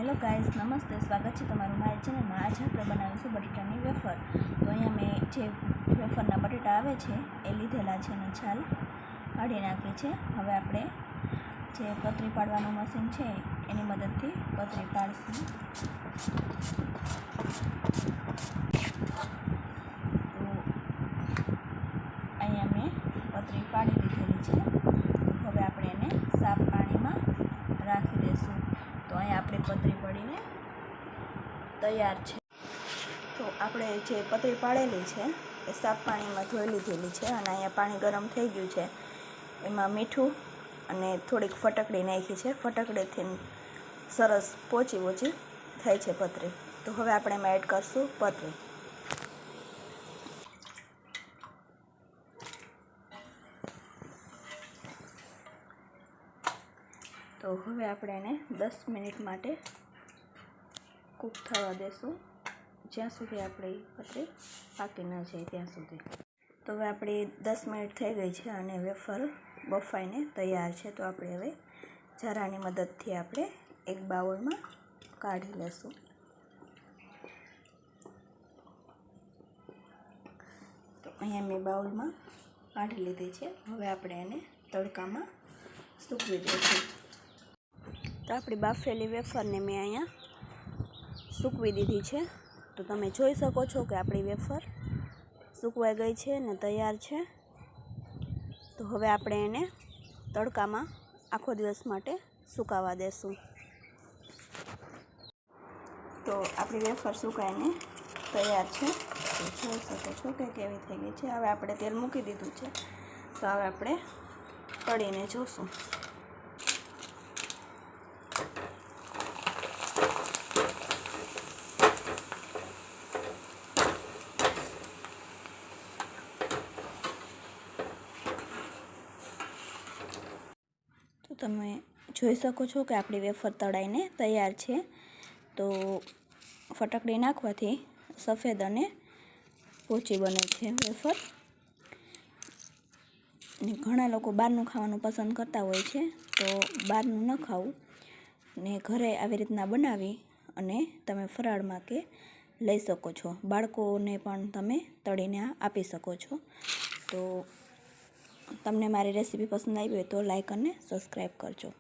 Hello guys, नमस्ते। स्वागत है तमारू मारी चेनल में। आज આપણે બનાવીશું બટેટાની વેફર। તો અહીંયા મેં જે વેફરના બટેટા આવે છે એ લીધેલા છે અને છાલ કાઢી નાખી છે। હવે આપણે જે પતરી પાડવાનું મશીન છે એની મદદથી પતરી પાડીશું। તો અહીંયા મેં પતરી પાડી લીધેલી છે। હવે આપણે એને સાફ પાણીમાં રાખી દઈશું। तो अँ अपनी पतरी पड़ीने तैयार है। तो આપણે જે પતરી પાડેલી છે એ સાફ પાણીમાં ધોઈ લીધેલી છે અને અહીંયા પાણી ગરમ થઈ ગયું છે। એમાં મીઠું અને થોડીક ફટકડી નાખી છે। ફટકડીથી સરસ પોચી થાય છે પતરી। તો હવે આપણે એમાં એડ કરશું પતરી। तो હવે આપણે એને 10 મિનિટ માટે કૂક થવા દેશું, જ્યાં સુધી આપણી પતરી પાકી ન જાય ત્યાં સુધી। તો હવે આપણી 10 મિનિટ થઈ ગઈ છે અને વેફર બફાઈને તૈયાર છે। તો આપણે હવે જરાની મદદથી આપણે એક બાઉલમાં કાઢી લેશું। તો અહીંયા મેં બાઉલમાં કાઢી લીધી છે। હવે આપણે એને તડકામાં સૂકવી દઈશું। तो अपनी बाफेली वेफर ने मैं अँ सूकवी दीधी है। तो तमे जोई सको छो कि अपनी वेफर सूकवाई गई है ने तैयार है। तो हवे आपणे एने तड़का में आखो दिवस माटे सूकावा देशुं। तो अपनी वेफर सूकाईने तैयार है। तो जोई सको छो कि केवी थई गई है। हवे आपणे तेल मूकी दीधुं छे। तो हवे आपणे तळीने जोशुं। तो તમે જોઈ શકો છો કે આપણી વેફર તળાઈને તૈયાર છે। તો ફટકડી નાખવાથી સફેદ અને પોચી બને છે વેફર। ને ઘણા લોકો બહારનું ખાવાનું પસંદ કરતા હોય છે। તો બહારનું ન ખાવું ને ઘરે આવી રીતના બનાવી અને તમે ફરાળમાં કે લઈ શકો છો। બાળકોને પણ તમે તળીને આપી શકો છો। તો તમને મારી રેસીપી પસંદ આવી હોય તો લાઈક અને સબસ્ક્રાઈબ કરજો।